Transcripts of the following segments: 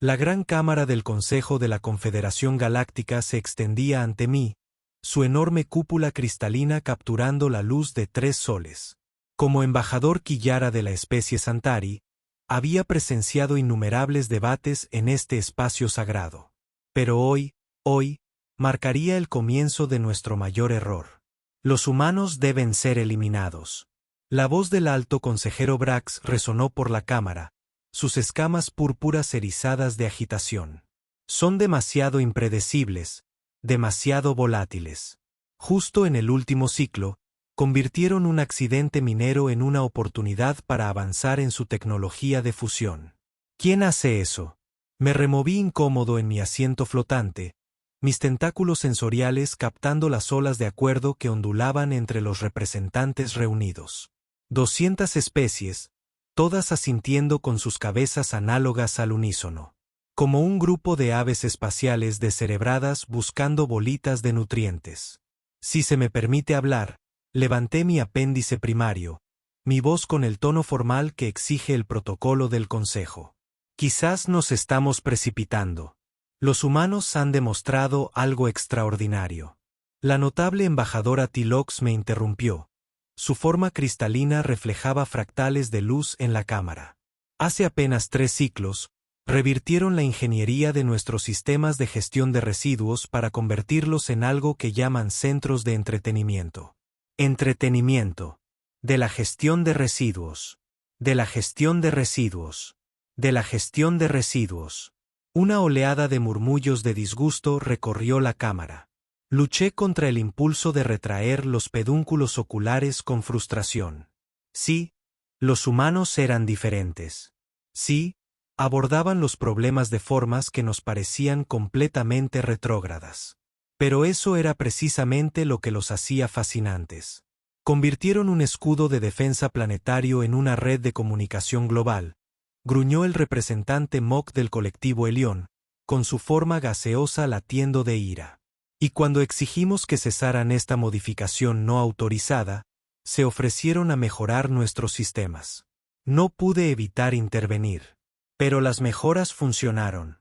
La gran cámara del Consejo de la Confederación Galáctica se extendía ante mí, su enorme cúpula cristalina capturando la luz de 3 soles. Como embajador Quillara de la especie Santari, había presenciado innumerables debates en este espacio sagrado. Pero hoy, marcaría el comienzo de nuestro mayor error. Los humanos deben ser eliminados. La voz del alto consejero Brax resonó por la cámara, sus escamas púrpuras erizadas de agitación. Son demasiado impredecibles, demasiado volátiles. Justo en el último ciclo, convirtieron un accidente minero en una oportunidad para avanzar en su tecnología de fusión. ¿Quién hace eso? Me removí incómodo en mi asiento flotante, mis tentáculos sensoriales captando las olas de acuerdo que ondulaban entre los representantes reunidos. 200 especies, todas asintiendo con sus cabezas análogas al unísono. Como un grupo de aves espaciales descerebradas buscando bolitas de nutrientes. Si se me permite hablar, levanté mi apéndice primario, mi voz con el tono formal que exige el protocolo del Consejo. Quizás nos estamos precipitando. Los humanos han demostrado algo extraordinario. La notable embajadora Tilox me interrumpió. Su forma cristalina reflejaba fractales de luz en la cámara. Hace apenas 3 ciclos, revirtieron la ingeniería de nuestros sistemas de gestión de residuos para convertirlos en algo que llaman centros de entretenimiento. Entretenimiento. De la gestión de residuos. De la gestión de residuos. De la gestión de residuos. Una oleada de murmullos de disgusto recorrió la cámara. Luché contra el impulso de retraer los pedúnculos oculares con frustración. Sí, los humanos eran diferentes. Sí, abordaban los problemas de formas que nos parecían completamente retrógradas. Pero eso era precisamente lo que los hacía fascinantes. Convirtieron un escudo de defensa planetario en una red de comunicación global, gruñó el representante Mock del colectivo Elión, con su forma gaseosa latiendo de ira. Y cuando exigimos que cesaran esta modificación no autorizada, se ofrecieron a mejorar nuestros sistemas. No pude evitar intervenir. Pero las mejoras funcionaron,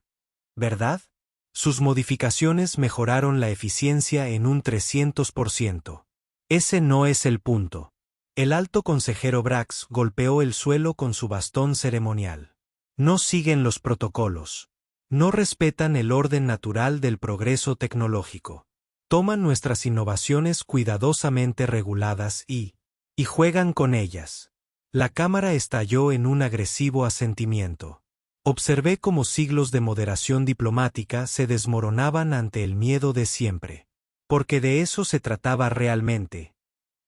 ¿verdad? Sus modificaciones mejoraron la eficiencia en un 300%. Ese no es el punto. El alto consejero Brax golpeó el suelo con su bastón ceremonial. No siguen los protocolos. No respetan el orden natural del progreso tecnológico. Toman nuestras innovaciones cuidadosamente reguladas y juegan con ellas. La cámara estalló en un agresivo asentimiento. Observé cómo siglos de moderación diplomática se desmoronaban ante el miedo de siempre. Porque de eso se trataba realmente.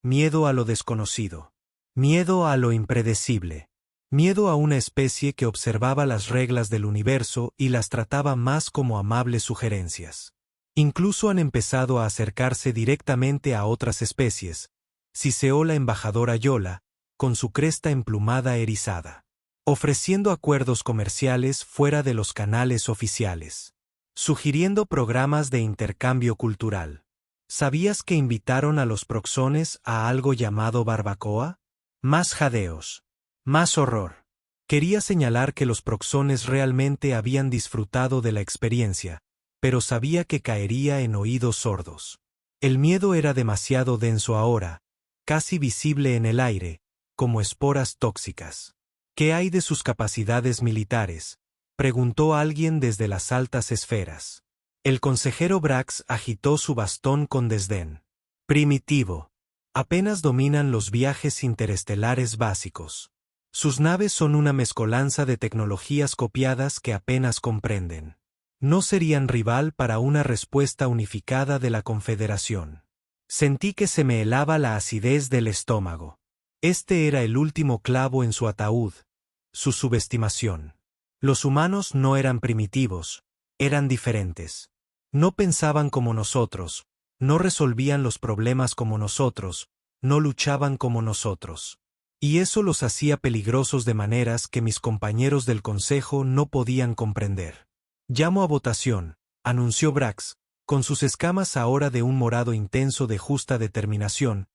Miedo a lo desconocido. Miedo a lo impredecible. Miedo a una especie que observaba las reglas del universo y las trataba más como amables sugerencias. Incluso han empezado a acercarse directamente a otras especies, siseó la embajadora Yola, con su cresta emplumada erizada. Ofreciendo acuerdos comerciales fuera de los canales oficiales. Sugiriendo programas de intercambio cultural. ¿Sabías que invitaron a los proxones a algo llamado barbacoa? Más jadeos. Más horror. Quería señalar que los proxones realmente habían disfrutado de la experiencia, pero sabía que caería en oídos sordos. El miedo era demasiado denso ahora, casi visible en el aire, como esporas tóxicas. ¿Qué hay de sus capacidades militares?, preguntó alguien desde las altas esferas. El consejero Brax agitó su bastón con desdén. Primitivo. Apenas dominan los viajes interestelares básicos. Sus naves son una mezcolanza de tecnologías copiadas que apenas comprenden. No serían rival para una respuesta unificada de la Confederación. Sentí que se me helaba la acidez del estómago. Este era el último clavo en su ataúd, su subestimación. Los humanos no eran primitivos, eran diferentes. No pensaban como nosotros, no resolvían los problemas como nosotros, no luchaban como nosotros. Y eso los hacía peligrosos de maneras que mis compañeros del Consejo no podían comprender. Llamo a votación, anunció Brax, con sus escamas ahora de un morado intenso de justa determinación,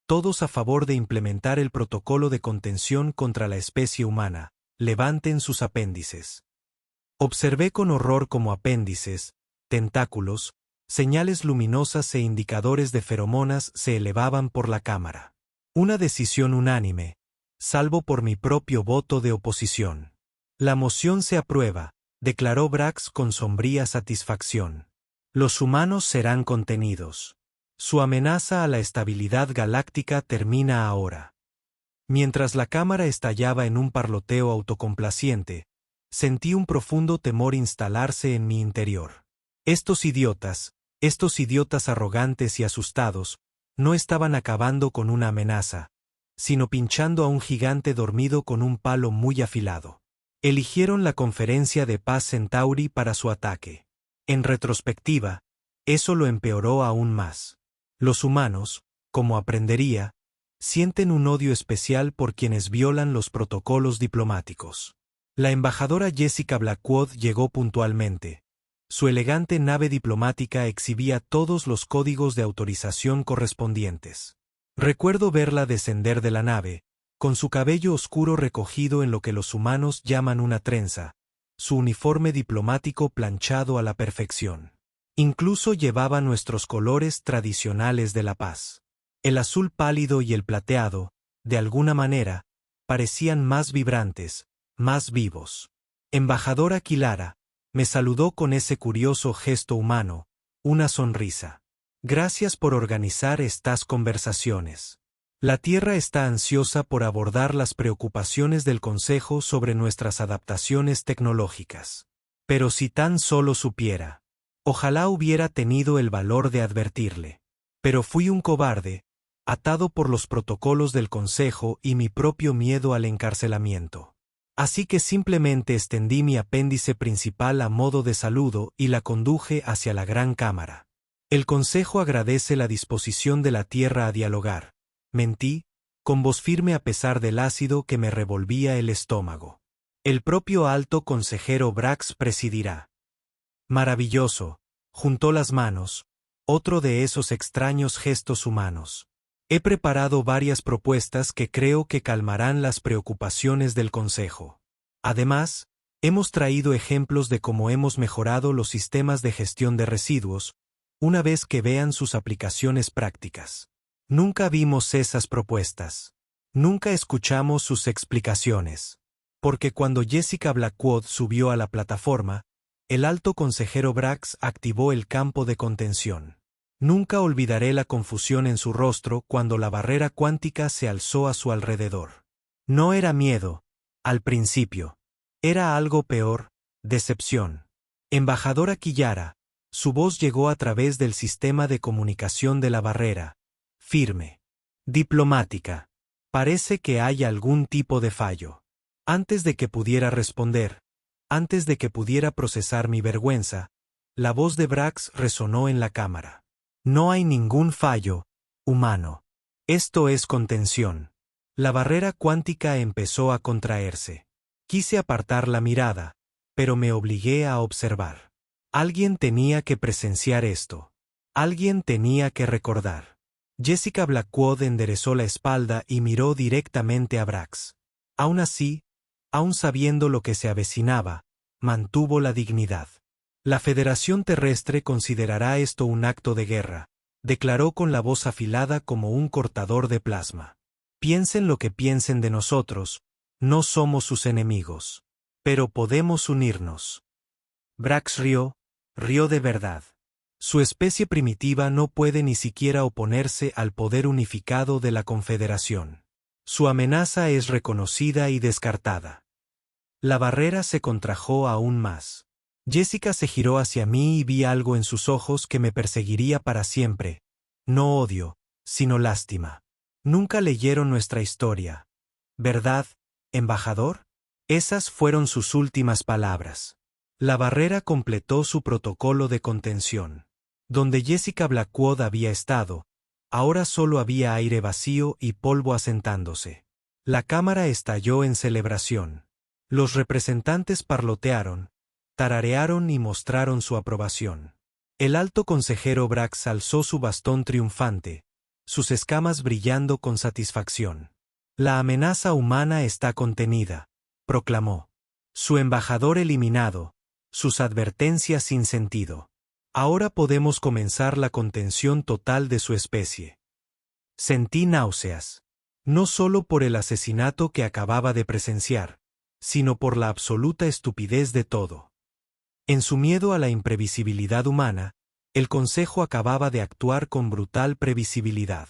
todos a favor de implementar el protocolo de contención contra la especie humana. Levanten sus apéndices. Observé con horror cómo apéndices, tentáculos, señales luminosas e indicadores de feromonas se elevaban por la cámara. Una decisión unánime, salvo por mi propio voto de oposición. La moción se aprueba, declaró Brax con sombría satisfacción. Los humanos serán contenidos. Su amenaza a la estabilidad galáctica termina ahora. Mientras la cámara estallaba en un parloteo autocomplaciente, sentí un profundo temor instalarse en mi interior. Estos idiotas arrogantes y asustados, no estaban acabando con una amenaza, sino pinchando a un gigante dormido con un palo muy afilado. Eligieron la Conferencia de Paz Centauri para su ataque. En retrospectiva, eso lo empeoró aún más. Los humanos, como aprendería, sienten un odio especial por quienes violan los protocolos diplomáticos. La embajadora Jessica Blackwood llegó puntualmente. Su elegante nave diplomática exhibía todos los códigos de autorización correspondientes. Recuerdo verla descender de la nave, con su cabello oscuro recogido en lo que los humanos llaman una trenza, su uniforme diplomático planchado a la perfección. Incluso llevaba nuestros colores tradicionales de la paz. El azul pálido y el plateado, de alguna manera, parecían más vibrantes, más vivos. Embajadora Kilara, me saludó con ese curioso gesto humano, una sonrisa. Gracias por organizar estas conversaciones. La Tierra está ansiosa por abordar las preocupaciones del Consejo sobre nuestras adaptaciones tecnológicas. Pero si tan solo supiera. Ojalá hubiera tenido el valor de advertirle. Pero fui un cobarde, atado por los protocolos del Consejo y mi propio miedo al encarcelamiento. Así que simplemente extendí mi apéndice principal a modo de saludo y la conduje hacia la gran cámara. El Consejo agradece la disposición de la Tierra a dialogar. Mentí, con voz firme a pesar del ácido que me revolvía el estómago. El propio alto consejero Brax presidirá. Maravilloso, juntó las manos, otro de esos extraños gestos humanos. He preparado varias propuestas que creo que calmarán las preocupaciones del Consejo. Además, hemos traído ejemplos de cómo hemos mejorado los sistemas de gestión de residuos, una vez que vean sus aplicaciones prácticas. Nunca vimos esas propuestas. Nunca escuchamos sus explicaciones. Porque cuando Jessica Blackwood subió a la plataforma, el alto consejero Brax activó el campo de contención. Nunca olvidaré la confusión en su rostro cuando la barrera cuántica se alzó a su alrededor. No era miedo, al principio. Era algo peor, decepción. Embajadora Kilara, su voz llegó a través del sistema de comunicación de la barrera. Firme. Diplomática. Parece que hay algún tipo de fallo. Antes de que pudiera responder, antes de que pudiera procesar mi vergüenza, la voz de Brax resonó en la cámara. No hay ningún fallo, humano. Esto es contención. La barrera cuántica empezó a contraerse. Quise apartar la mirada, pero me obligué a observar. Alguien tenía que presenciar esto. Alguien tenía que recordar. Jessica Blackwood enderezó la espalda y miró directamente a Brax. Aún así, aún sabiendo lo que se avecinaba, mantuvo la dignidad. La Federación Terrestre considerará esto un acto de guerra, declaró con la voz afilada como un cortador de plasma. Piensen lo que piensen de nosotros, no somos sus enemigos. Pero podemos unirnos. Brax rió de verdad. Su especie primitiva no puede ni siquiera oponerse al poder unificado de la Confederación. Su amenaza es reconocida y descartada. La barrera se contrajo aún más. Jessica se giró hacia mí y vi algo en sus ojos que me perseguiría para siempre. No odio, sino lástima. Nunca leyeron nuestra historia. ¿Verdad, embajador? Esas fueron sus últimas palabras. La barrera completó su protocolo de contención. Donde Jessica Blackwood había estado, ahora solo había aire vacío y polvo asentándose. La cámara estalló en celebración. Los representantes parlotearon, tararearon y mostraron su aprobación. El alto consejero Brax alzó su bastón triunfante, sus escamas brillando con satisfacción. La amenaza humana está contenida, proclamó. Su embajador eliminado, sus advertencias sin sentido. Ahora podemos comenzar la contención total de su especie. Sentí náuseas. No solo por el asesinato que acababa de presenciar, sino por la absoluta estupidez de todo. En su miedo a la imprevisibilidad humana, el Consejo acababa de actuar con brutal previsibilidad.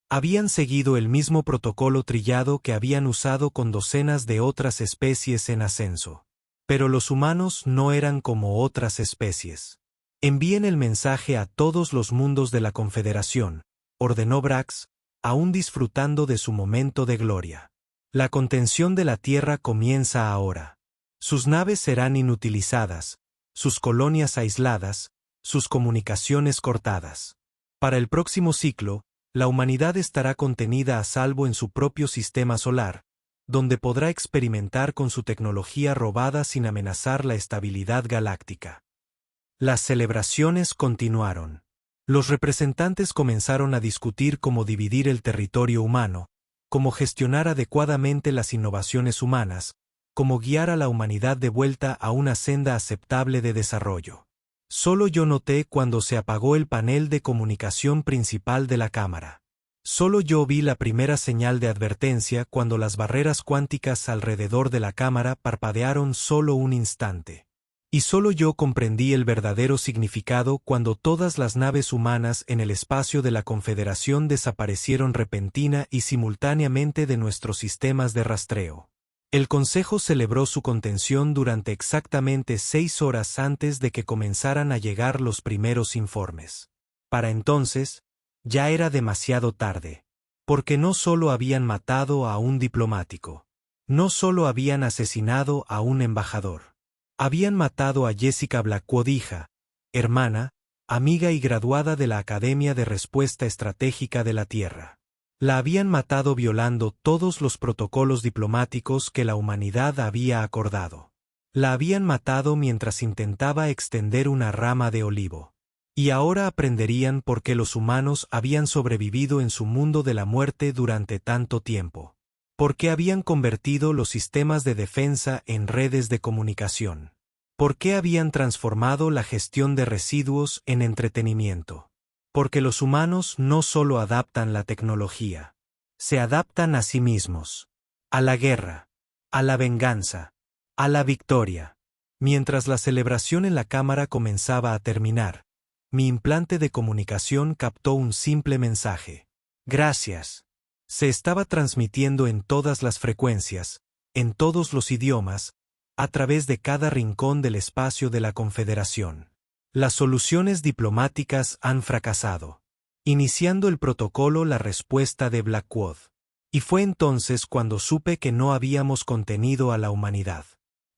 Habían seguido el mismo protocolo trillado que habían usado con docenas de otras especies en ascenso. Pero los humanos no eran como otras especies. Envíen el mensaje a todos los mundos de la Confederación, ordenó Brax, aún disfrutando de su momento de gloria. La contención de la Tierra comienza ahora. Sus naves serán inutilizadas, sus colonias aisladas, sus comunicaciones cortadas. Para el próximo ciclo, la humanidad estará contenida a salvo en su propio sistema solar, donde podrá experimentar con su tecnología robada sin amenazar la estabilidad galáctica. Las celebraciones continuaron. Los representantes comenzaron a discutir cómo dividir el territorio humano, cómo gestionar adecuadamente las innovaciones humanas, cómo guiar a la humanidad de vuelta a una senda aceptable de desarrollo. Solo yo noté cuando se apagó el panel de comunicación principal de la cámara. Solo yo vi la primera señal de advertencia cuando las barreras cuánticas alrededor de la cámara parpadearon solo un instante. Y solo yo comprendí el verdadero significado cuando todas las naves humanas en el espacio de la Confederación desaparecieron repentina y simultáneamente de nuestros sistemas de rastreo. El Consejo celebró su contención durante exactamente 6 horas antes de que comenzaran a llegar los primeros informes. Para entonces, ya era demasiado tarde. Porque no solo habían matado a un diplomático. No solo habían asesinado a un embajador. Habían matado a Jessica Blackwood, hija, hermana, amiga y graduada de la Academia de Respuesta Estratégica de la Tierra. La habían matado violando todos los protocolos diplomáticos que la humanidad había acordado. La habían matado mientras intentaba extender una rama de olivo. Y ahora aprenderían por qué los humanos habían sobrevivido en su mundo de la muerte durante tanto tiempo. ¿Por qué habían convertido los sistemas de defensa en redes de comunicación? ¿Por qué habían transformado la gestión de residuos en entretenimiento? Porque los humanos no solo adaptan la tecnología, se adaptan a sí mismos, a la guerra, a la venganza, a la victoria. Mientras la celebración en la cámara comenzaba a terminar, mi implante de comunicación captó un simple mensaje. Gracias. Se estaba transmitiendo en todas las frecuencias, en todos los idiomas, a través de cada rincón del espacio de la Confederación. Las soluciones diplomáticas han fracasado. Iniciando el protocolo la respuesta de Blackwood. Y fue entonces cuando supe que no habíamos contenido a la humanidad.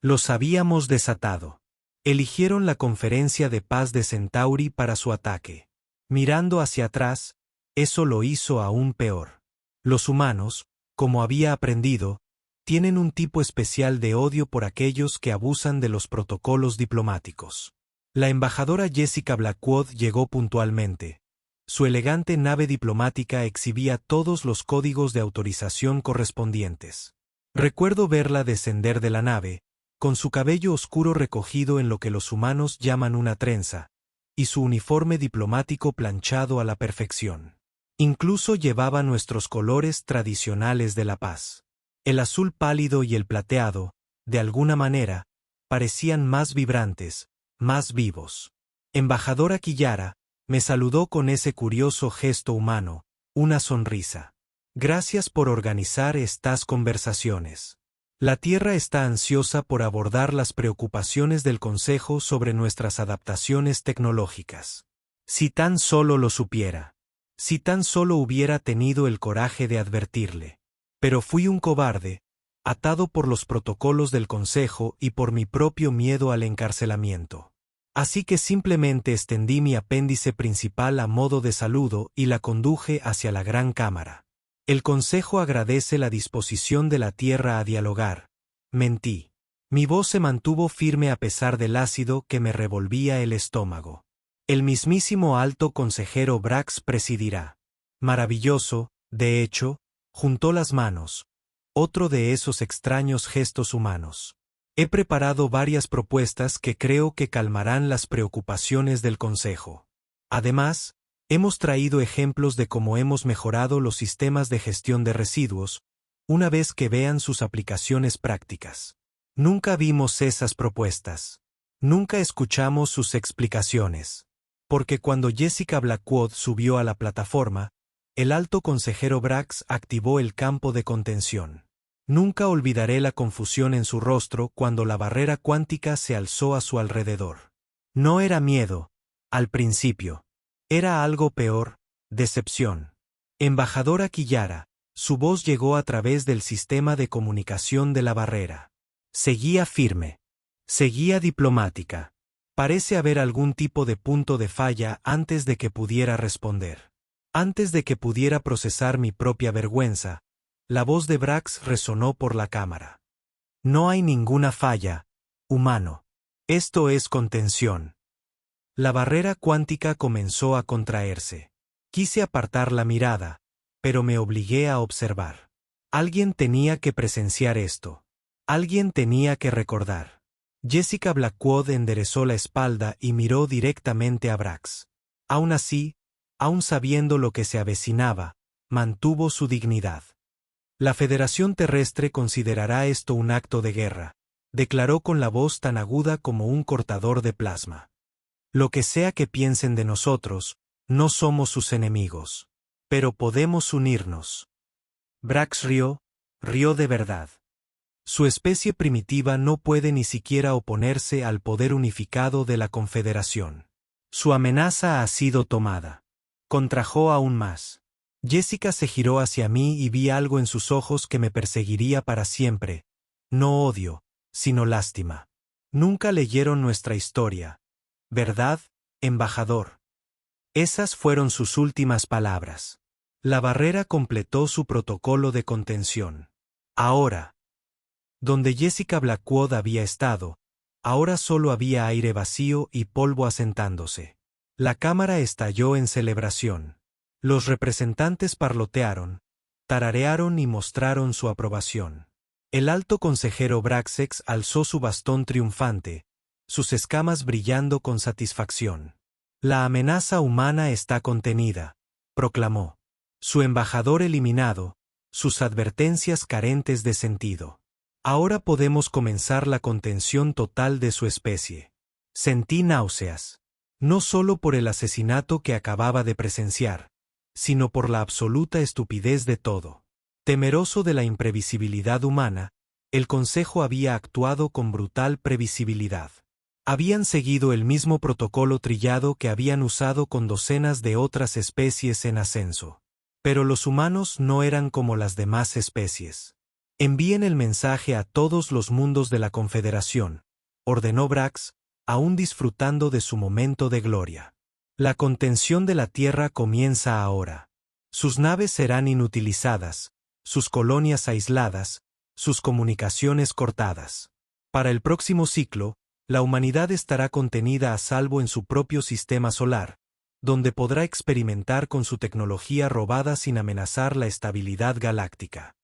Los habíamos desatado. Eligieron la conferencia de paz de Centauri para su ataque. Mirando hacia atrás, eso lo hizo aún peor. Los humanos, como había aprendido, tienen un tipo especial de odio por aquellos que abusan de los protocolos diplomáticos. La embajadora Jessica Blackwood llegó puntualmente. Su elegante nave diplomática exhibía todos los códigos de autorización correspondientes. Recuerdo verla descender de la nave, con su cabello oscuro recogido en lo que los humanos llaman una trenza, y su uniforme diplomático planchado a la perfección. Incluso llevaba nuestros colores tradicionales de la paz. El azul pálido y el plateado, de alguna manera, parecían más vibrantes, más vivos. Embajadora Killara, me saludó con ese curioso gesto humano, una sonrisa. Gracias por organizar estas conversaciones. La Tierra está ansiosa por abordar las preocupaciones del Consejo sobre nuestras adaptaciones tecnológicas. Si tan solo lo supiera. Si tan solo hubiera tenido el coraje de advertirle. Pero fui un cobarde, atado por los protocolos del Consejo y por mi propio miedo al encarcelamiento. Así que simplemente extendí mi apéndice principal a modo de saludo y la conduje hacia la gran cámara. El Consejo agradece la disposición de la Tierra a dialogar. Mentí. Mi voz se mantuvo firme a pesar del ácido que me revolvía el estómago. El mismísimo alto consejero Brax presidirá. Maravilloso, de hecho, juntó las manos. Otro de esos extraños gestos humanos. He preparado varias propuestas que creo que calmarán las preocupaciones del Consejo. Además, hemos traído ejemplos de cómo hemos mejorado los sistemas de gestión de residuos, una vez que vean sus aplicaciones prácticas. Nunca vimos esas propuestas. Nunca escuchamos sus explicaciones. Porque cuando Jessica Blackwood subió a la plataforma, el alto consejero Brax activó el campo de contención. Nunca olvidaré la confusión en su rostro cuando la barrera cuántica se alzó a su alrededor. No era miedo, al principio. Era algo peor, decepción. Embajadora Killara, su voz llegó a través del sistema de comunicación de la barrera. Seguía firme. Seguía diplomática. Parece haber algún tipo de punto de falla antes de que pudiera responder. Antes de que pudiera procesar mi propia vergüenza, la voz de Brax resonó por la cámara. No hay ninguna falla, humano. Esto es contención. La barrera cuántica comenzó a contraerse. Quise apartar la mirada, pero me obligué a observar. Alguien tenía que presenciar esto. Alguien tenía que recordar. Jessica Blackwood enderezó la espalda y miró directamente a Brax. Aún así, aún sabiendo lo que se avecinaba, mantuvo su dignidad. La Federación Terrestre considerará esto un acto de guerra, declaró con la voz tan aguda como un cortador de plasma. Lo que sea que piensen de nosotros, no somos sus enemigos. Pero podemos unirnos. Brax rió de verdad. Su especie primitiva no puede ni siquiera oponerse al poder unificado de la Confederación. Su amenaza ha sido tomada. Contrajo aún más. Jessica se giró hacia mí y vi algo en sus ojos que me perseguiría para siempre. No odio, sino lástima. Nunca leyeron nuestra historia. ¿Verdad, embajador? Esas fueron sus últimas palabras. La barrera completó su protocolo de contención. Ahora, donde Jessica Blackwood había estado, ahora solo había aire vacío y polvo asentándose. La cámara estalló en celebración. Los representantes parlotearon, tararearon y mostraron su aprobación. El alto consejero Braxex alzó su bastón triunfante, sus escamas brillando con satisfacción. La amenaza humana está contenida, proclamó. Su embajador eliminado, sus advertencias carentes de sentido. Ahora podemos comenzar la contención total de su especie. Sentí náuseas. No solo por el asesinato que acababa de presenciar, sino por la absoluta estupidez de todo. Temeroso de la imprevisibilidad humana, el Consejo había actuado con brutal previsibilidad. Habían seguido el mismo protocolo trillado que habían usado con docenas de otras especies en ascenso. Pero los humanos no eran como las demás especies. Envíen el mensaje a todos los mundos de la Confederación, ordenó Brax, aún disfrutando de su momento de gloria. La contención de la Tierra comienza ahora. Sus naves serán inutilizadas, sus colonias aisladas, sus comunicaciones cortadas. Para el próximo ciclo, la humanidad estará contenida a salvo en su propio sistema solar, donde podrá experimentar con su tecnología robada sin amenazar la estabilidad galáctica.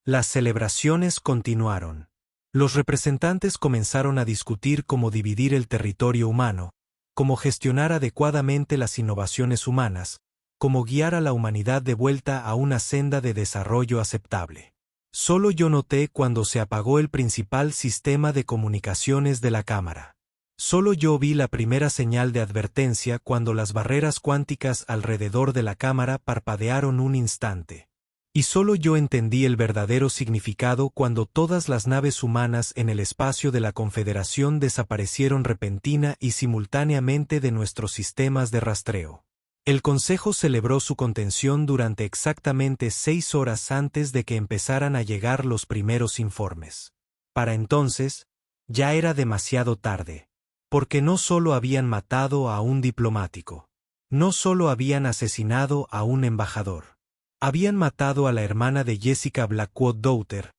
Las celebraciones continuaron. Los representantes comenzaron a discutir cómo dividir el territorio humano, cómo gestionar adecuadamente las innovaciones humanas, cómo guiar a la humanidad de vuelta a una senda de desarrollo aceptable. Solo yo noté cuando se apagó el principal sistema de comunicaciones de la cámara. Solo yo vi la primera señal de advertencia cuando las barreras cuánticas alrededor de la cámara parpadearon un instante. Y solo yo entendí el verdadero significado cuando todas las naves humanas en el espacio de la Confederación desaparecieron repentina y simultáneamente de nuestros sistemas de rastreo. El Consejo celebró su contención durante exactamente 6 horas antes de que empezaran a llegar los primeros informes. Para entonces, ya era demasiado tarde. Porque no solo habían matado a un diplomático. No solo habían asesinado a un embajador. Habían matado a la hermana de Jessica Blackwood Doughter,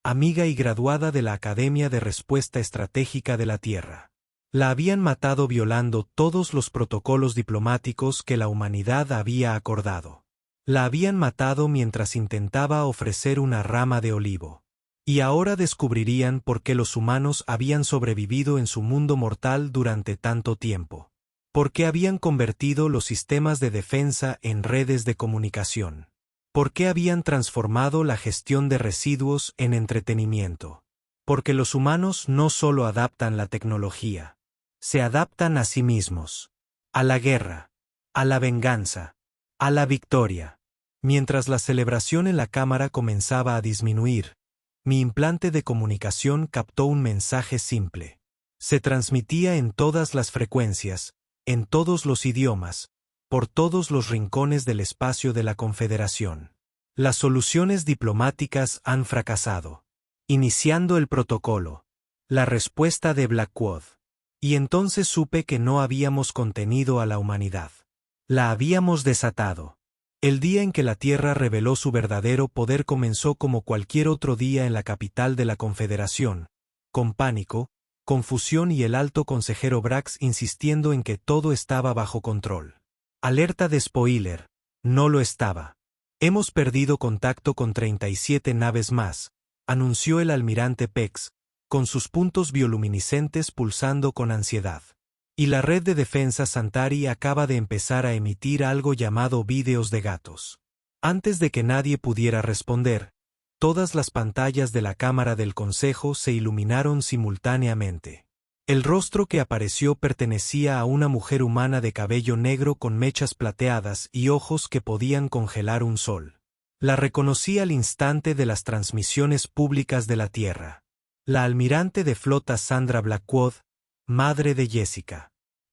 amiga y graduada de la Academia de Respuesta Estratégica de la Tierra. La habían matado violando todos los protocolos diplomáticos que la humanidad había acordado. La habían matado mientras intentaba ofrecer una rama de olivo. Y ahora descubrirían por qué los humanos habían sobrevivido en su mundo mortal durante tanto tiempo. Por qué habían convertido los sistemas de defensa en redes de comunicación. Por qué habían transformado la gestión de residuos en entretenimiento. Porque los humanos no solo adaptan la tecnología, se adaptan a sí mismos. A la guerra, a la venganza, a la victoria. Mientras la celebración en la cámara comenzaba a disminuir, mi implante de comunicación captó un mensaje simple. Se transmitía en todas las frecuencias, en todos los idiomas, por todos los rincones del espacio de la Confederación. Las soluciones diplomáticas han fracasado. Iniciando el protocolo. La respuesta de Blackwood. Y entonces supe que no habíamos contenido a la humanidad. La habíamos desatado. El día en que la Tierra reveló su verdadero poder comenzó como cualquier otro día en la capital de la Confederación, con pánico, confusión y el alto consejero Brax insistiendo en que todo estaba bajo control. Alerta de spoiler, no lo estaba. Hemos perdido contacto con 37 naves más, anunció el almirante Pex, con sus puntos bioluminiscentes pulsando con ansiedad. Y la red de defensa Santari acaba de empezar a emitir algo llamado vídeos de gatos. Antes de que nadie pudiera responder, todas las pantallas de la cámara del consejo se iluminaron simultáneamente. El rostro que apareció pertenecía a una mujer humana de cabello negro con mechas plateadas y ojos que podían congelar un sol. La reconocí al instante de las transmisiones públicas de la Tierra. La almirante de flota Sandra Blackwood, madre de Jessica.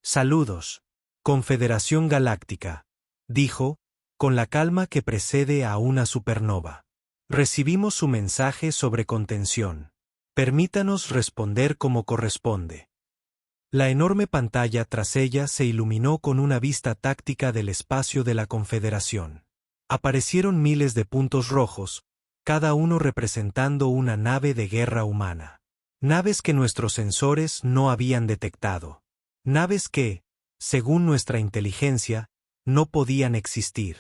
Saludos, Confederación Galáctica, dijo, con la calma que precede a una supernova. Recibimos su mensaje sobre contención. Permítanos responder como corresponde. La enorme pantalla tras ella se iluminó con una vista táctica del espacio de la Confederación. Aparecieron miles de puntos rojos, cada uno representando una nave de guerra humana. Naves que nuestros sensores no habían detectado. Naves que, según nuestra inteligencia, no podían existir.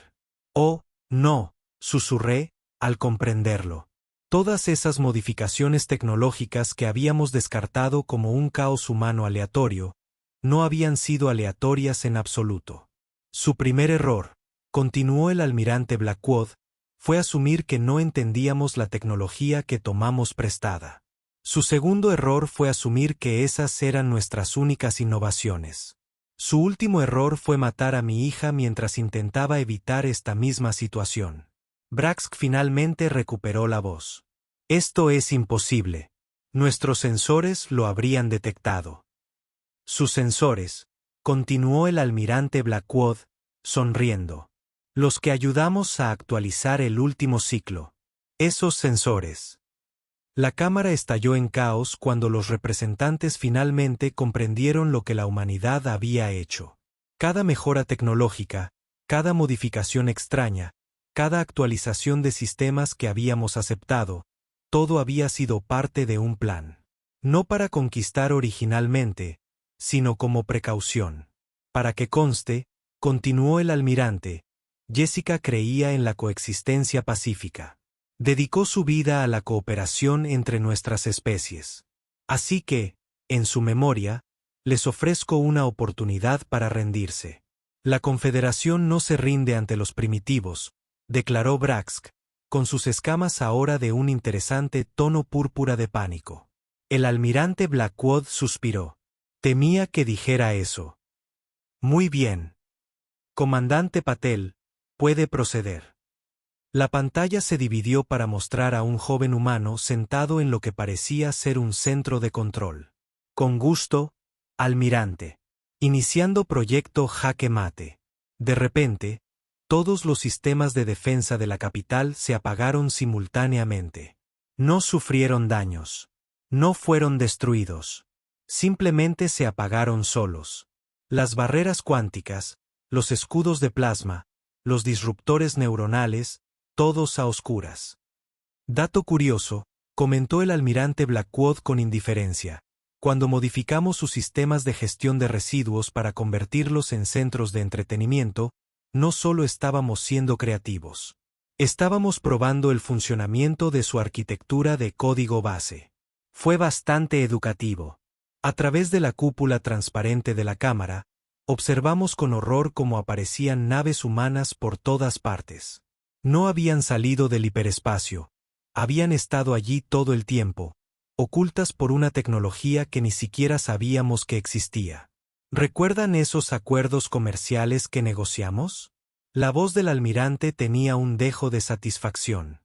Oh, no, susurré, al comprenderlo. Todas esas modificaciones tecnológicas que habíamos descartado como un caos humano aleatorio, no habían sido aleatorias en absoluto. Su primer error, continuó el almirante Blackwood, fue asumir que no entendíamos la tecnología que tomamos prestada. Su segundo error fue asumir que esas eran nuestras únicas innovaciones. Su último error fue matar a mi hija mientras intentaba evitar esta misma situación. Brax finalmente recuperó la voz. Esto es imposible. Nuestros sensores lo habrían detectado. Sus sensores, continuó el almirante Blackwood, sonriendo. Los que ayudamos a actualizar el último ciclo. Esos sensores. La cámara estalló en caos cuando los representantes finalmente comprendieron lo que la humanidad había hecho. Cada mejora tecnológica, cada modificación extraña, cada actualización de sistemas que habíamos aceptado, todo había sido parte de un plan. No para conquistar originalmente, sino como precaución. Para que conste, continuó el almirante, Jessica creía en la coexistencia pacífica. Dedicó su vida a la cooperación entre nuestras especies. Así que, en su memoria, les ofrezco una oportunidad para rendirse. La Confederación no se rinde ante los primitivos, declaró Brax, con sus escamas ahora de un interesante tono púrpura de pánico. El almirante Blackwood suspiró. Temía que dijera eso. Muy bien. Comandante Patel, puede proceder. La pantalla se dividió para mostrar a un joven humano sentado en lo que parecía ser un centro de control. Con gusto, almirante. Iniciando proyecto Jaque Mate. De repente, todos los sistemas de defensa de la capital se apagaron simultáneamente. No sufrieron daños. No fueron destruidos. Simplemente se apagaron solos. Las barreras cuánticas, los escudos de plasma, los disruptores neuronales, todos a oscuras. Dato curioso, comentó el almirante Blackwood con indiferencia. Cuando modificamos sus sistemas de gestión de residuos para convertirlos en centros de entretenimiento, no solo estábamos siendo creativos. Estábamos probando el funcionamiento de su arquitectura de código base. Fue bastante educativo. A través de la cúpula transparente de la cámara, observamos con horror cómo aparecían naves humanas por todas partes. No habían salido del hiperespacio, habían estado allí todo el tiempo, ocultas por una tecnología que ni siquiera sabíamos que existía. ¿Recuerdan esos acuerdos comerciales que negociamos? La voz del almirante tenía un dejo de satisfacción.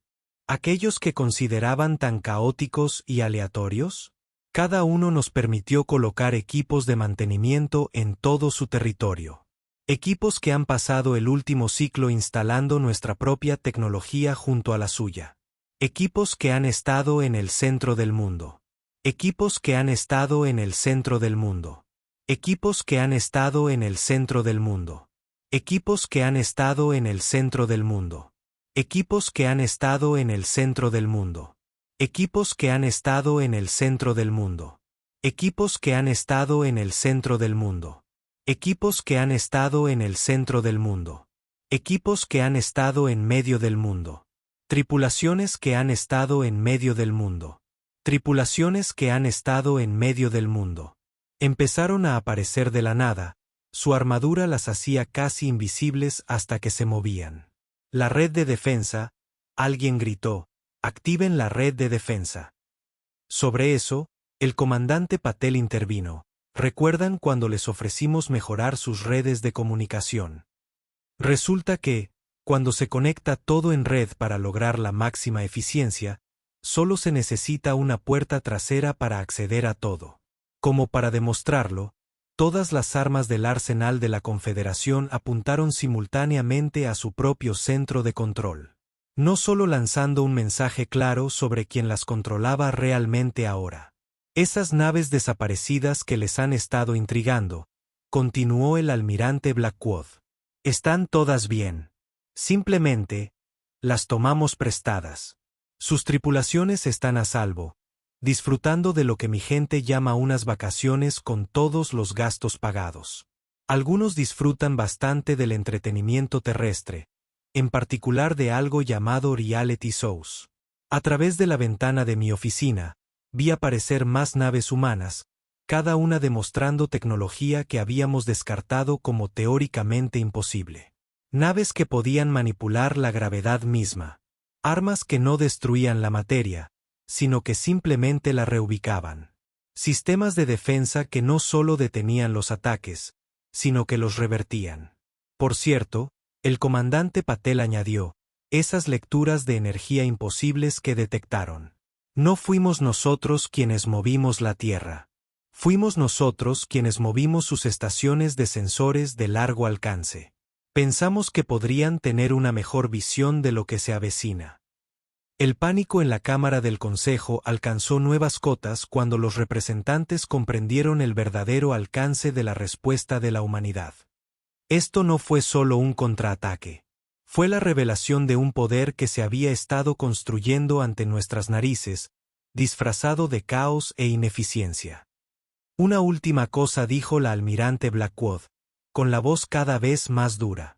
¿Aquellos que consideraban tan caóticos y aleatorios? Cada uno nos permitió colocar equipos de mantenimiento en todo su territorio. Equipos que han pasado el último ciclo instalando nuestra propia tecnología junto a la suya. Equipos que han estado en el centro del mundo. Equipos que han estado en el centro del mundo. Equipos que han estado en el centro del mundo. Equipos que han estado en el centro del mundo. Equipos que han estado en el centro del mundo. Equipos que han estado en el centro del mundo. Equipos que han estado en el centro del mundo. Equipos que han estado en el centro del mundo. Equipos que han estado en medio del mundo. Tripulaciones que han estado en medio del mundo. Tripulaciones que han estado en medio del mundo. Empezaron a aparecer de la nada, su armadura las hacía casi invisibles hasta que se movían. La red de defensa, alguien gritó, activen la red de defensa. Sobre eso, el comandante Patel intervino. ¿Recuerdan cuando les ofrecimos mejorar sus redes de comunicación? Resulta que, cuando se conecta todo en red para lograr la máxima eficiencia, solo se necesita una puerta trasera para acceder a todo. Como para demostrarlo, todas las armas del arsenal de la Confederación apuntaron simultáneamente a su propio centro de control. No solo lanzando un mensaje claro sobre quién las controlaba realmente ahora. Esas naves desaparecidas que les han estado intrigando, continuó el almirante Blackwood. Están todas bien. Simplemente, las tomamos prestadas. Sus tripulaciones están a salvo, disfrutando de lo que mi gente llama unas vacaciones con todos los gastos pagados. Algunos disfrutan bastante del entretenimiento terrestre, en particular de algo llamado reality shows. A través de la ventana de mi oficina, vi aparecer más naves humanas, cada una demostrando tecnología que habíamos descartado como teóricamente imposible. Naves que podían manipular la gravedad misma. Armas que no destruían la materia, sino que simplemente la reubicaban. Sistemas de defensa que no solo detenían los ataques, sino que los revertían. Por cierto, el comandante Patel añadió, esas lecturas de energía imposibles que detectaron. No fuimos nosotros quienes movimos la Tierra. Fuimos nosotros quienes movimos sus estaciones de sensores de largo alcance. Pensamos que podrían tener una mejor visión de lo que se avecina. El pánico en la Cámara del Consejo alcanzó nuevas cotas cuando los representantes comprendieron el verdadero alcance de la respuesta de la humanidad. Esto no fue solo un contraataque. Fue la revelación de un poder que se había estado construyendo ante nuestras narices, disfrazado de caos e ineficiencia. Una última cosa dijo la almirante Blackwood, con la voz cada vez más dura.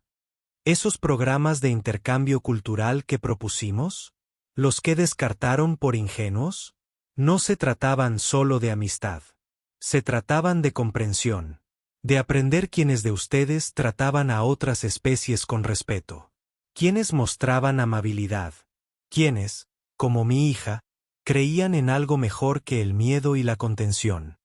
¿Esos programas de intercambio cultural que propusimos? ¿Los que descartaron por ingenuos? No se trataban solo de amistad. Se trataban de comprensión. De aprender quiénes de ustedes trataban a otras especies con respeto. Quienes mostraban amabilidad. Quienes, como mi hija, creían en algo mejor que el miedo y la contención.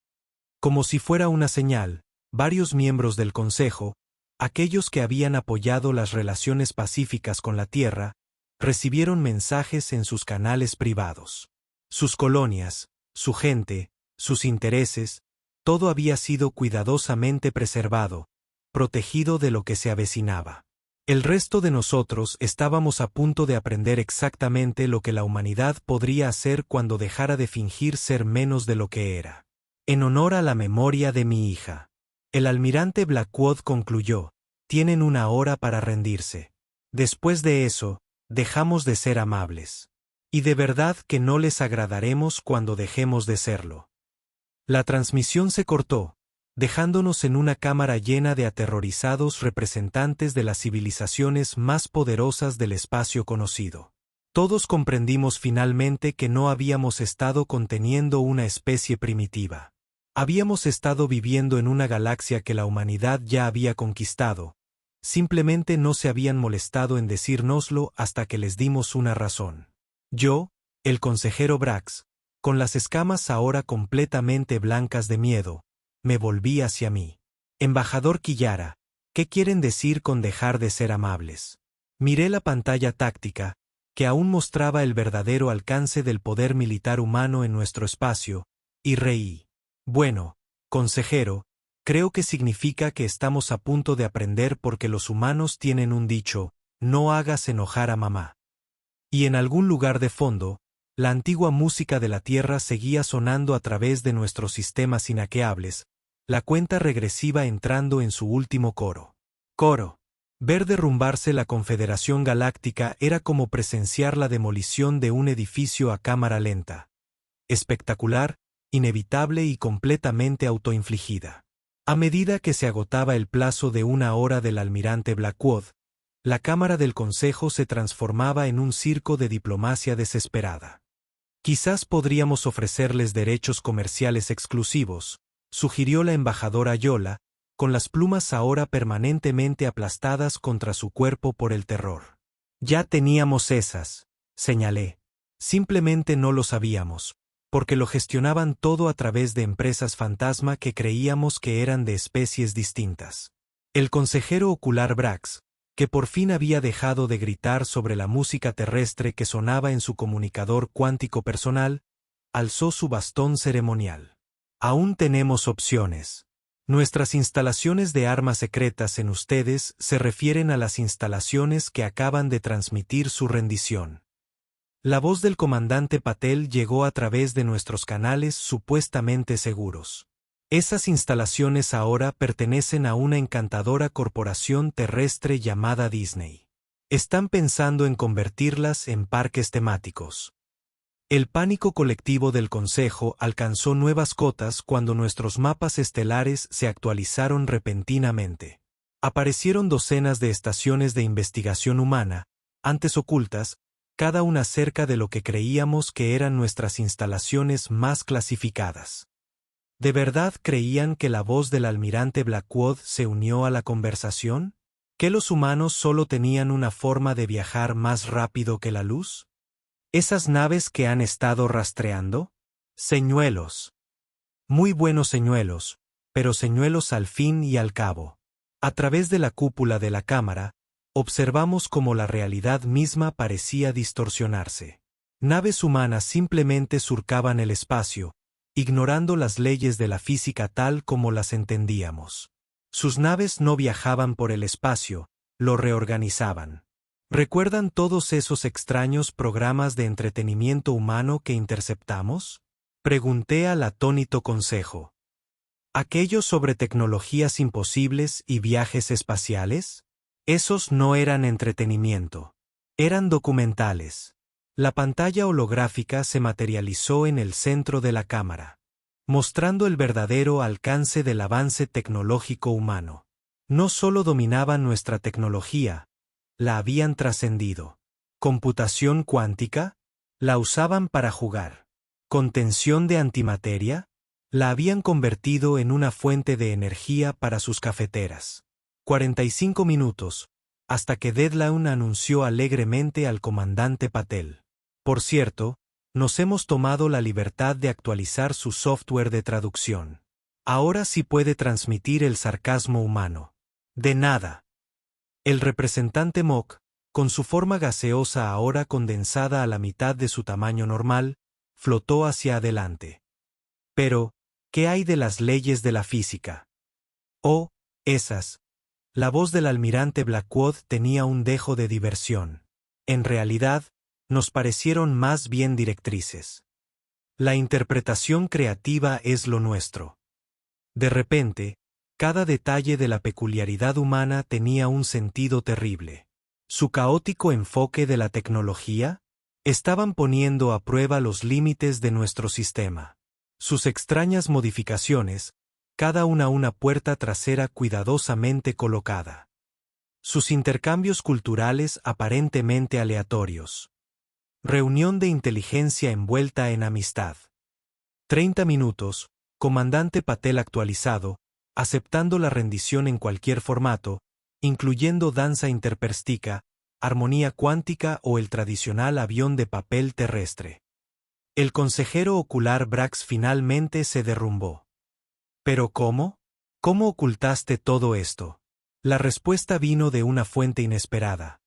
Como si fuera una señal, varios miembros del Consejo, aquellos que habían apoyado las relaciones pacíficas con la Tierra, recibieron mensajes en sus canales privados. Sus colonias, su gente, sus intereses, todo había sido cuidadosamente preservado, protegido de lo que se avecinaba. El resto de nosotros estábamos a punto de aprender exactamente lo que la humanidad podría hacer cuando dejara de fingir ser menos de lo que era. En honor a la memoria de mi hija. El almirante Blackwood concluyó, tienen una hora para rendirse. Después de eso, dejamos de ser amables. Y de verdad que no les agradaremos cuando dejemos de serlo. La transmisión se cortó. dejándonos en una cámara llena de aterrorizados representantes de las civilizaciones más poderosas del espacio conocido. Todos comprendimos finalmente que no habíamos estado conteniendo una especie primitiva. Habíamos estado viviendo en una galaxia que la humanidad ya había conquistado. Simplemente no se habían molestado en decírnoslo hasta que les dimos una razón. Yo, el consejero Brax, con las escamas ahora completamente blancas de miedo, me volví hacia mí. Embajador Killara, ¿qué quieren decir con dejar de ser amables? Miré la pantalla táctica, que aún mostraba el verdadero alcance del poder militar humano en nuestro espacio, y reí. Bueno, consejero, creo que significa que estamos a punto de aprender porque los humanos tienen un dicho, no hagas enojar a mamá. Y en algún lugar de fondo, la antigua música de la Tierra seguía sonando a través de nuestros sistemas inaqueables, la cuenta regresiva entrando en su último coro. Coro. Ver derrumbarse la Confederación Galáctica era como presenciar la demolición de un edificio a cámara lenta. Espectacular, inevitable y completamente autoinfligida. A medida que se agotaba el plazo de 1 hora del almirante Blackwood, la Cámara del Consejo se transformaba en un circo de diplomacia desesperada. Quizás podríamos ofrecerles derechos comerciales exclusivos, sugirió la embajadora Yola, con las plumas ahora permanentemente aplastadas contra su cuerpo por el terror. Ya teníamos esas, señalé. Simplemente no lo sabíamos, porque lo gestionaban todo a través de empresas fantasma que creíamos que eran de especies distintas. El consejero ocular Brax, que por fin había dejado de gritar sobre la música terrestre que sonaba en su comunicador cuántico personal, alzó su bastón ceremonial. Aún tenemos opciones. Nuestras instalaciones de armas secretas en ustedes se refieren a las instalaciones que acaban de transmitir su rendición. La voz del comandante Patel llegó a través de nuestros canales supuestamente seguros. Esas instalaciones ahora pertenecen a una encantadora corporación terrestre llamada Disney. Están pensando en convertirlas en parques temáticos. El pánico colectivo del Consejo alcanzó nuevas cotas cuando nuestros mapas estelares se actualizaron repentinamente. Aparecieron docenas de estaciones de investigación humana, antes ocultas, cada una cerca de lo que creíamos que eran nuestras instalaciones más clasificadas. ¿De verdad creían que la voz del almirante Blackwood se unió a la conversación? ¿Que los humanos solo tenían una forma de viajar más rápido que la luz? ¿Esas naves que han estado rastreando? Señuelos. Muy buenos señuelos, pero señuelos al fin y al cabo. A través de la cúpula de la cámara, observamos cómo la realidad misma parecía distorsionarse. Naves humanas simplemente surcaban el espacio, ignorando las leyes de la física tal como las entendíamos. Sus naves no viajaban por el espacio, lo reorganizaban. ¿Recuerdan todos esos extraños programas de entretenimiento humano que interceptamos? Pregunté al atónito consejo. ¿Aquellos sobre tecnologías imposibles y viajes espaciales? Esos no eran entretenimiento. Eran documentales. La pantalla holográfica se materializó en el centro de la cámara, mostrando el verdadero alcance del avance tecnológico humano. No solo dominaban nuestra tecnología, la habían trascendido. ¿Computación cuántica? La usaban para jugar. ¿Contención de antimateria? La habían convertido en una fuente de energía para sus cafeteras. 45 minutos, hasta que Deadline anunció alegremente al comandante Patel. Por cierto, nos hemos tomado la libertad de actualizar su software de traducción. Ahora sí puede transmitir el sarcasmo humano. De nada. El representante Mock, con su forma gaseosa ahora condensada a la mitad de su tamaño normal, flotó hacia adelante. Pero, ¿qué hay de las leyes de la física? Oh, esas. La voz del almirante Blackwood tenía un dejo de diversión. En realidad, nos parecieron más bien directrices. La interpretación creativa es lo nuestro. De repente, cada detalle de la peculiaridad humana tenía un sentido terrible. Su caótico enfoque de la tecnología, estaban poniendo a prueba los límites de nuestro sistema. Sus extrañas modificaciones, cada una puerta trasera cuidadosamente colocada. Sus intercambios culturales aparentemente aleatorios. Reunión de inteligencia envuelta en amistad. 30 minutos, comandante Patel actualizado, aceptando la rendición en cualquier formato, incluyendo danza interperstica, armonía cuántica o el tradicional avión de papel terrestre. El consejero ocular Brax finalmente se derrumbó. ¿Pero cómo? ¿Cómo ocultaste todo esto? La respuesta vino de una fuente inesperada.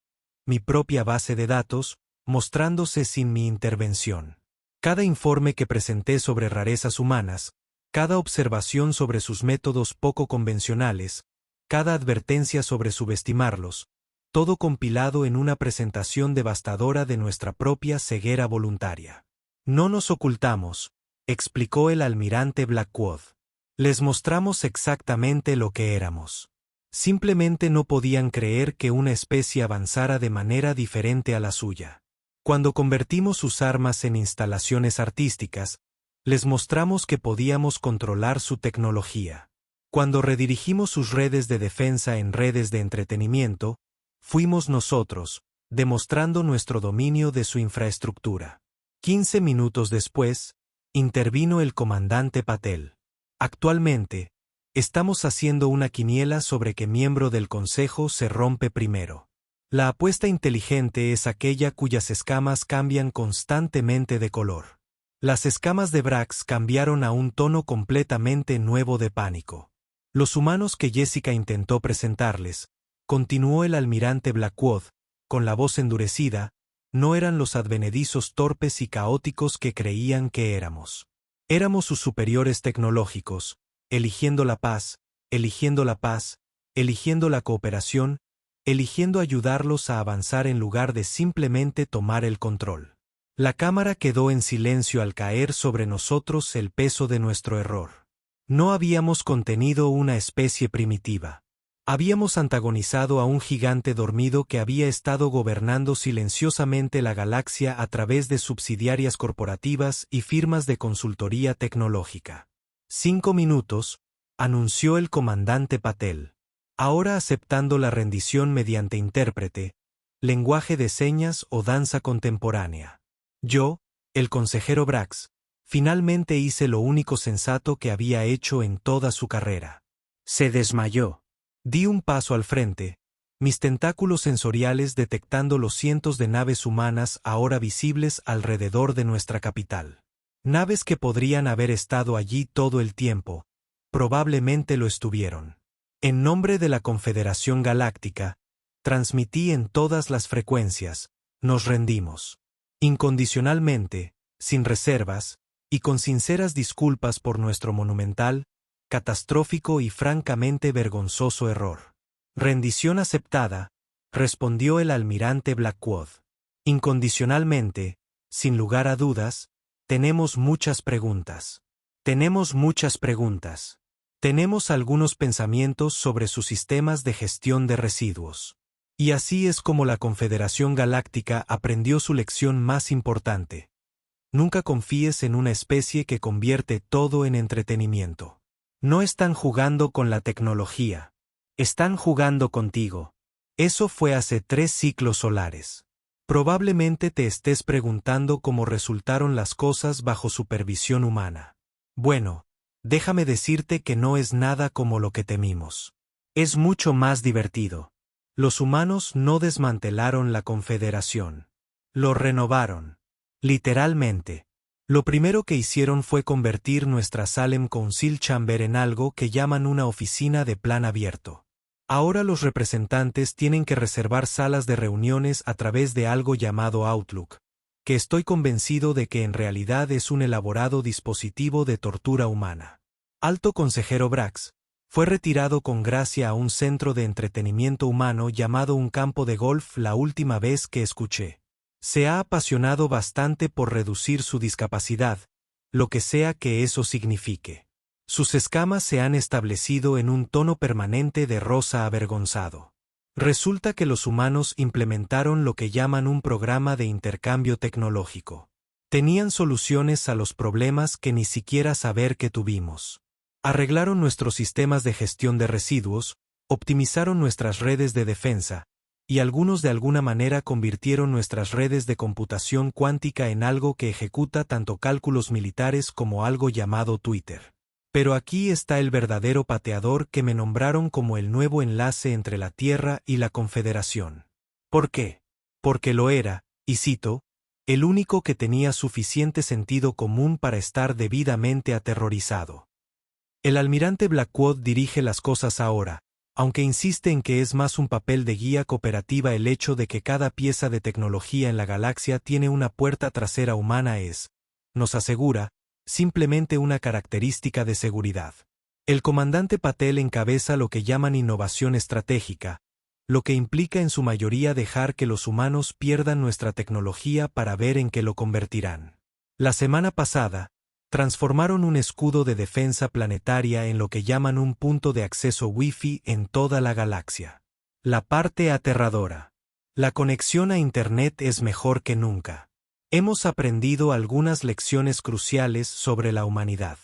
Mi propia base de datos, mostrándose sin mi intervención. Cada informe que presenté sobre rarezas humanas, cada observación sobre sus métodos poco convencionales, cada advertencia sobre subestimarlos, todo compilado en una presentación devastadora de nuestra propia ceguera voluntaria. No nos ocultamos, explicó el almirante Blackwood. Les mostramos exactamente lo que éramos. Simplemente no podían creer que una especie avanzara de manera diferente a la suya. Cuando convertimos sus armas en instalaciones artísticas, les mostramos que podíamos controlar su tecnología. Cuando redirigimos sus redes de defensa en redes de entretenimiento, fuimos nosotros, demostrando nuestro dominio de su infraestructura. 15 minutos después, intervino el comandante Patel. Actualmente, estamos haciendo una quiniela sobre qué miembro del Consejo se rompe primero. La apuesta inteligente es aquella cuyas escamas cambian constantemente de color. Las escamas de Brax cambiaron a un tono completamente nuevo de pánico. Los humanos que Jessica intentó presentarles, continuó el almirante Blackwood, con la voz endurecida, no eran los advenedizos torpes y caóticos que creían que éramos. Éramos sus superiores tecnológicos, eligiendo la paz, eligiendo la cooperación, eligiendo ayudarlos a avanzar en lugar de simplemente tomar el control. La cámara quedó en silencio al caer sobre nosotros el peso de nuestro error. No habíamos contenido una especie primitiva. Habíamos antagonizado a un gigante dormido que había estado gobernando silenciosamente la galaxia a través de subsidiarias corporativas y firmas de consultoría tecnológica. 5 minutos, anunció el comandante Patel. Ahora aceptando la rendición mediante intérprete, lenguaje de señas o danza contemporánea. Yo, el consejero Brax, finalmente hice lo único sensato que había hecho en toda su carrera. Se desmayó. Di un paso al frente, mis tentáculos sensoriales detectando los cientos de naves humanas ahora visibles alrededor de nuestra capital. Naves que podrían haber estado allí todo el tiempo, probablemente lo estuvieron. En nombre de la Confederación Galáctica, transmití en todas las frecuencias, nos rendimos. Incondicionalmente, sin reservas, y con sinceras disculpas por nuestro monumental, catastrófico y francamente vergonzoso error. Rendición aceptada, respondió el almirante Blackwood. Incondicionalmente, sin lugar a dudas, tenemos muchas preguntas. Tenemos algunos pensamientos sobre sus sistemas de gestión de residuos. Y así es como la Confederación Galáctica aprendió su lección más importante. Nunca confíes en una especie que convierte todo en entretenimiento. No están jugando con la tecnología. Están jugando contigo. Eso fue hace 3 ciclos solares. Probablemente te estés preguntando cómo resultaron las cosas bajo supervisión humana. Bueno, déjame decirte que no es nada como lo que temimos. Es mucho más divertido. Los humanos no desmantelaron la Confederación. Lo renovaron. Literalmente. Lo primero que hicieron fue convertir nuestra Salem Council Chamber en algo que llaman una oficina de plan abierto. Ahora los representantes tienen que reservar salas de reuniones a través de algo llamado Outlook, que estoy convencido de que en realidad es un elaborado dispositivo de tortura humana. Alto consejero Brax fue retirado con gracia a un centro de entretenimiento humano llamado un campo de golf la última vez que escuché. Se ha apasionado bastante por reducir su discapacidad, lo que sea que eso signifique. Sus escamas se han establecido en un tono permanente de rosa avergonzado. Resulta que los humanos implementaron lo que llaman un programa de intercambio tecnológico. Tenían soluciones a los problemas que ni siquiera saber que tuvimos. Arreglaron nuestros sistemas de gestión de residuos, optimizaron nuestras redes de defensa, y algunos de alguna manera convirtieron nuestras redes de computación cuántica en algo que ejecuta tanto cálculos militares como algo llamado Twitter. Pero aquí está el verdadero pateador que me nombraron como el nuevo enlace entre la Tierra y la Confederación. ¿Por qué? Porque lo era, y cito, el único que tenía suficiente sentido común para estar debidamente aterrorizado. El almirante Blackwood dirige las cosas ahora, aunque insiste en que es más un papel de guía cooperativa. El hecho de que cada pieza de tecnología en la galaxia tiene una puerta trasera humana es, nos asegura, simplemente una característica de seguridad. El comandante Patel encabeza lo que llaman innovación estratégica, lo que implica en su mayoría dejar que los humanos pierdan nuestra tecnología para ver en qué lo convertirán. La semana pasada, transformaron un escudo de defensa planetaria en lo que llaman un punto de acceso Wi-Fi en toda la galaxia. La parte aterradora. La conexión a Internet es mejor que nunca. Hemos aprendido algunas lecciones cruciales sobre la humanidad.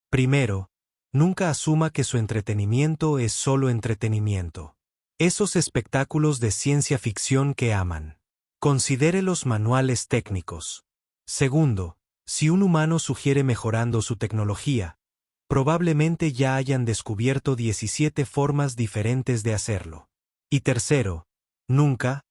Primero, nunca asuma que su entretenimiento es solo entretenimiento. Esos espectáculos de ciencia ficción que aman. Considere los manuales técnicos. Segundo, si un humano sugiere mejorando su tecnología, probablemente ya hayan descubierto 17 formas diferentes de hacerlo. Y tercero, nunca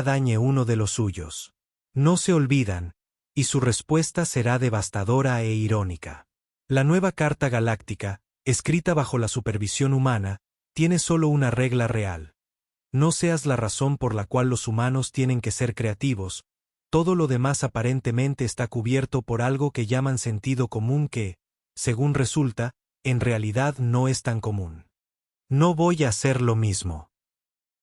dañe uno de los suyos. No se olvidan, y su respuesta será devastadora e irónica. La nueva Carta Galáctica, escrita bajo la supervisión humana, tiene solo una regla real. No seas la razón por la cual los humanos tienen que ser creativos. Todo lo demás aparentemente está cubierto por algo que llaman sentido común que, según resulta, en realidad no es tan común. No voy a hacer lo mismo.